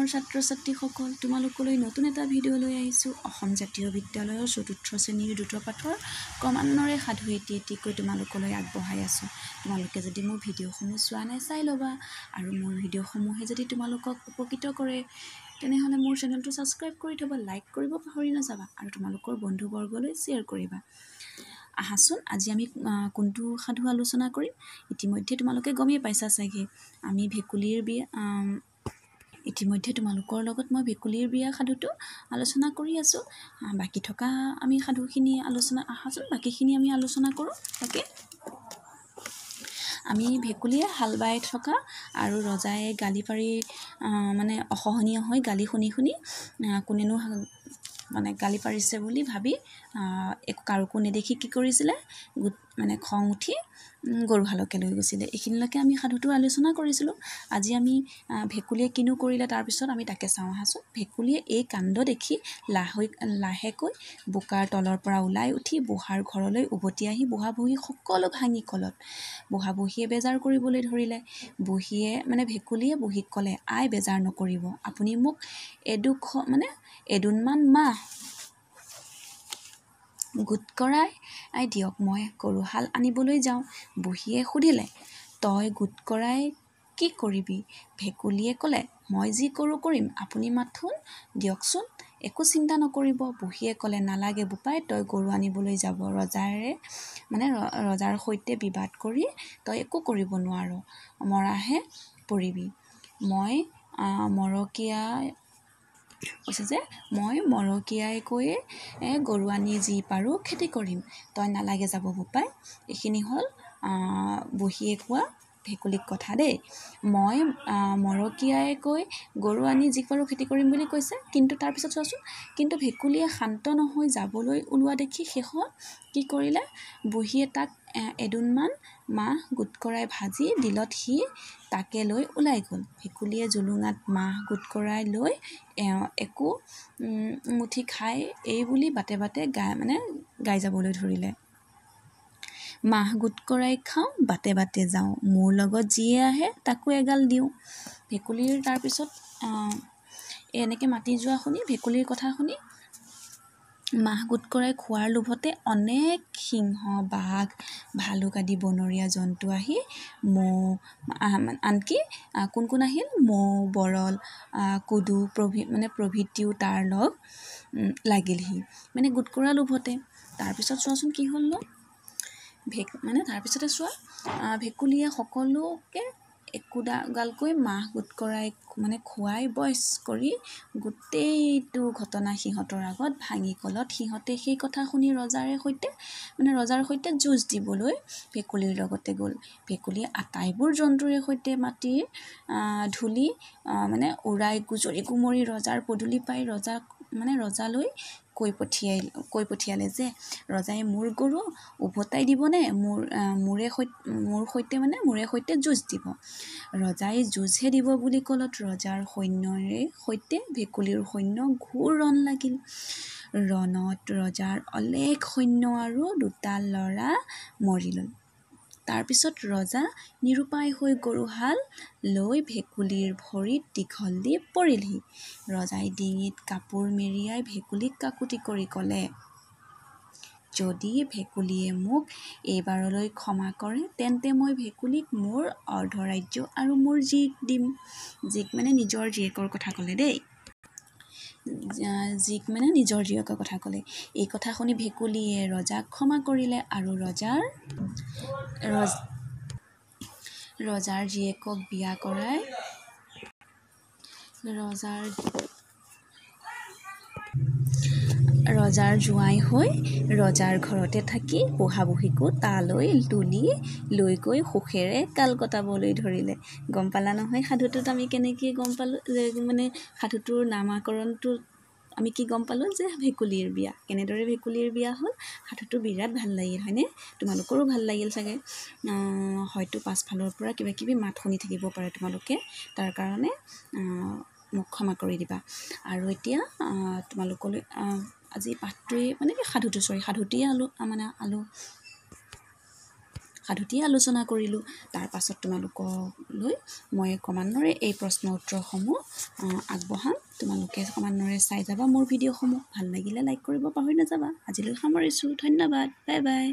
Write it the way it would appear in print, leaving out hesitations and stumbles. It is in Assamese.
মৰমৰ ছাত্ৰ ছাত্ৰীসকল, তোমালোকলৈ নতুন এটা ভিডিঅ' লৈ আহিছোঁ। অসম জাতীয় বিদ্যালয়ৰ ৪ৰ্থ শ্ৰেণীৰ ২য় পাঠৰ ক্ৰমান্বয়ে সাধু এটিকৈ তোমালোকলৈ আগবঢ়াই আছোঁ। তোমালোকে যদি মোৰ ভিডিঅ'সমূহ চোৱা নাই চাই ল'বা, আৰু মোৰ ভিডিঅ'সমূহে যদি তোমালোকক উপকৃত কৰে তেনেহ'লে মোৰ চেনেলটো ছাবস্ক্ৰাইব কৰি থ'বা, লাইক কৰিব পাহৰি নাযাবা, আৰু তোমালোকৰ বন্ধুবৰ্গলৈ শ্বেয়াৰ কৰিবা। আহাচোন আজি আমি কোনটো সাধু আলোচনা কৰিম। ইতিমধ্যে তোমালোকে গমেই পাইছা চাগে, আমি ভেকুলীৰ বিয়া ইতিমধ্যে তোমালোকৰ লগত মই ভেকুলীৰ বিয়া সাধুটো আলোচনা কৰি আছোঁ। বাকী থকা আমি সাধুখিনি আহাচোন বাকীখিনি আমি আলোচনা কৰোঁ। তাকে আমি ভেকুলীয়ে হাল বাই থকা আৰু ৰজাই গালি পাৰি মানে অসহনীয় হৈ গালি শুনি কোনেনো মানে গালি পাৰিছে বুলি ভাবি কাৰোকো নেদেখি কি কৰিছিলে, মানে খং উঠি গৰুহালকে লৈ গৈছিলে। এইখিনিলৈকে আমি সাধুটো আলোচনা কৰিছিলোঁ। আজি আমি ভেকুলীয়ে কিনো কৰিলে তাৰপিছত আমি তাকে চাওঁ আহাচোন। ভেকুলীয়ে এই কাণ্ড দেখি লাহেকৈ বোকাৰ তলৰ পৰা ওলাই উঠি বুঢ়াৰ ঘৰলৈ উভতি আহি বুঢ়া বুঢ়ী সকলো ভাঙি কলত। বুঢ়া বুঢ়ীয়ে বেজাৰ কৰিবলৈ ধৰিলে। ভেকুলীয়ে বুঢ়ীক ক'লে, আই বেজাৰ নকৰিব, আপুনি মোক এদোণমান মাহ গোট কৰাই দিয়ক, মই গৰুহাল আনিবলৈ যাওঁ। বুঢ়ীয়ে সুধিলে, তই গোট কৰাই কি কৰিবি? ভেকুলীয়ে ক'লে, মই যি কৰোঁ কৰিম, আপুনি মাথোন দিয়কচোন, একো চিন্তা নকৰিব। বুঢ়ীয়ে ক'লে, নালাগে বোপাই, তই গৰু আনিবলৈ যাব, ৰজাৰ সৈতে বিবাদ কৰি তই একো কৰিব নোৱাৰ, মৰাহে পৰিবি। মই মৰকীয়াকৈ গৰু আনি যি পাৰোঁ খেতি কৰিম, তই নালাগে যাব বোপাই। এইখিনি হ'ল বুঢ়ীয়ে কোৱা ভেকুলীক কথা দেই। মই মৰকীয়াকৈ গৰু আনি যি পাৰোঁ খেতি কৰিম বুলি কৈছে, কিন্তু তাৰপিছত চোৱাচোন, কিন্তু ভেকুলীয়ে শান্ত নহয় যাবলৈ ওলোৱা দেখি শেষত কি কৰিলে, বুঢ়ীয়ে তাক এদোণমান মাহ গোট কৰাই ভাজি দিলত সি তাকে লৈ ওলাই গ'ল। ভেকুলীয়ে জুলুঙাত মাহ গোট কৰাই লৈ একো মুঠি খাই এই বুলি বাটে বাটে গাই যাবলৈ ধৰিলে, মাহ গোট কৰাই খাওঁ, বাটে বাটে যাওঁ, মোৰ লগত যিয়ে আহে তাকো এগাল দিওঁ। ভেকুলীৰ তাৰপিছত এনেকৈ মাতি যোৱা শুনি, ভেকুলীৰ কথা শুনি মাহ গোট কৰাই খোৱাৰ লোভতে অনেক সিংহ, বাঘ, ভালুক আদি বনৰীয়া জন্তু আহি আনকি কোন আহিল, মৌ, বৰল, কুদু প্ৰভৃতিও তাৰ লগ লাগিলহি, গোট কৰা লোভতে। তাৰপিছত চোৱাচোন কি হ'ল তাৰপিছতে চোৱা, ভেকুলীয়ে সকলোকে একোগালকৈ মাহ গোট কৰাই খুৱাই বইচ কৰি গোটেইটো ঘটনা সিহঁতৰ আগত ভাঙি কলত সিহঁতে সেই কথা শুনি ৰজাৰ সৈতে যুঁজ দিবলৈ ভেকুলীৰ লগতে গ'ল। ভেকুলীয়ে আটাইবোৰ জন্তুৰে সৈতে মাটিৰ ধূলি উৰাই গুজৰি গুমৰি ৰজাৰ পদূলি পাই ৰজালৈ কৈ পঠিয়ালে যে, ৰজাই মোৰ গৰু উভতাই দিবনে মোৰে সৈতে যুঁজ দিব? ৰজাই যুঁজহে দিব বুলি ক'লত ৰজাৰ সৈন্যৰে সৈতে ভেকুলীৰ সৈন্য ঘোৰ ৰণ লাগিল। ৰণত ৰজাৰ অলেখ সৈন্য আৰু 2টা ল'ৰা মৰিল। তাৰপিছত ৰজা নিৰুপায় হৈ গৰুহাল লৈ ভেকুলীৰ ভৰিত দীঘল দি পৰিলহি। ৰজাই ডিঙিত কাপোৰ মেৰিয়াই ভেকুলীক কাকুতি কৰি ক'লে, যদি ভেকুলীয়ে মোক এইবাৰলৈ ক্ষমা কৰে তেন্তে মই ভেকুলীক মোৰ অৰ্ধৰাজ্য আৰু মোৰ জীক দিম। জীক নিজৰ জীয়েকৰ কথা ক'লে দেই, নিজৰ জীয়েকৰ কথা ক'লে। এই কথা শুনি ভেকুলীয়ে ৰজাক ক্ষমা কৰিলে আৰু ৰজাৰ জীয়েকক বিয়া কৰাই ৰজাৰ জোঁৱাই হৈ ৰজাৰ ঘৰতে থাকি বুঢ়া বুঢ়ীকো তালৈ তুলি লৈ গৈ সুখেৰে কাল কটাবলৈ ধৰিলে। গম পালা নহয় সাধুটোত আমি কেনেকৈ গম পালোঁ যে সাধুটোৰ নামাকৰণটো আমি কি গম পালোঁ যে ভেকুলীৰ বিয়া। কেনেদৰে ভেকুলীৰ বিয়া হ'ল, সাধুটো বিৰাট ভাল লাগিল হয়নে? তোমালোকৰো ভাল লাগিল চাগে। হয়তো পাছফালৰ পৰা কিবা কিবি মাত শুনি থাকিব পাৰে, তোমালোকে তাৰ কাৰণে মোক ক্ষমা কৰি দিবা। আৰু এতিয়া তোমালোকলৈ আজি পাঠটোৱে সাধুটিয়ে আলোচনা কৰিলোঁ। তাৰ পাছত তোমালোকক লৈ মই ক্ৰমান্বয়ে এই প্ৰশ্ন উত্তৰসমূহ আগবঢ়াম। তোমালোকে ক্ৰমান্বয়ে চাই যাবা মোৰ ভিডিঅ'সমূহ। ভাল লাগিলে লাইক কৰিব পাহৰি নাযাবা। আজিলৈ সামৰিছোঁ। ধন্যবাদ। Bye bye.